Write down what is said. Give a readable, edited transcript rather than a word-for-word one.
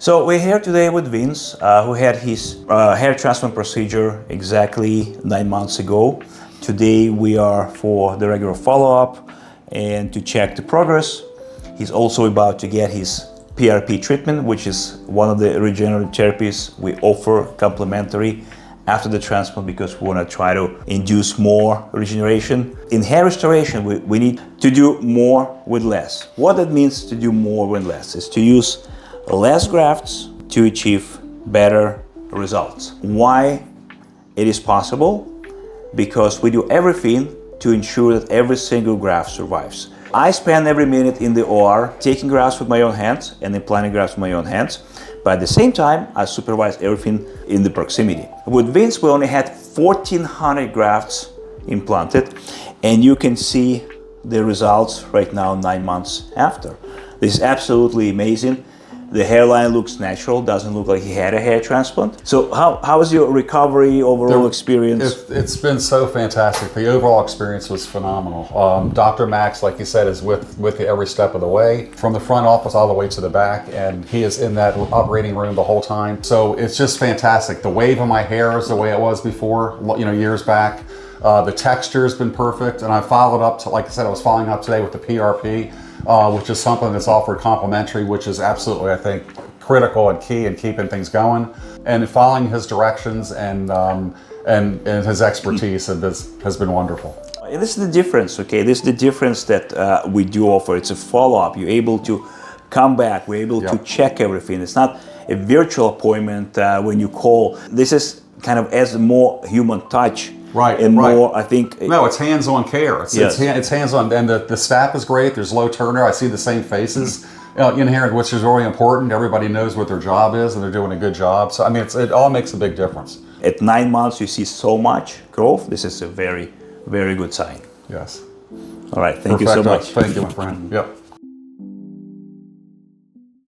So we're here today with Vince, who had his hair transplant procedure exactly 9 months ago. Today we are for the regular follow-up and to check the progress. He's also about to get his PRP treatment, which is one of the regenerative therapies we offer complimentary after the transplant because we want to try to induce more regeneration. In hair restoration, we need to do more with less. What that means to do more with less is to use less grafts to achieve better results. Why it is possible? Because we do everything to ensure that every single graft survives. I spend every minute in the OR taking grafts with my own hands and implanting grafts with my own hands, but at the same time, I supervise everything in the proximity. With Vince, we only had 1,400 grafts implanted, and you can see the results right now 9 months after. This is absolutely amazing. The hairline looks natural, doesn't look like he had a hair transplant. So how was your recovery, overall experience? It's been so fantastic. The overall experience was phenomenal. Dr. Max, like you said, is with you every step of the way, from the front office all the way to the back, and he is in that operating room the whole time. So it's just fantastic. The wave of my hair is the way it was before, years back. The texture has been perfect, and I followed up to, like I said, I was following up today with the PRP. Which is something that's offered complimentary, which is absolutely, I think, critical and key in keeping things going. And following his directions and his expertise has been wonderful. And this is the difference, okay? This is the difference that we do offer. It's a follow-up. You're able to come back. We're able to check everything. It's not a virtual appointment when you call. This is kind of as more human touch. Right, and more, I think. No, it's hands-on care. It's hands-on, and the staff is great. There's low turnover. I see the same faces in here, which is really important. Everybody knows what their job is, and they're doing a good job. So, I mean, it all makes a big difference. At 9 months, you see so much growth. This is a very, very good sign. Yes. All right, thank you so much. Thank you, my friend. Yep.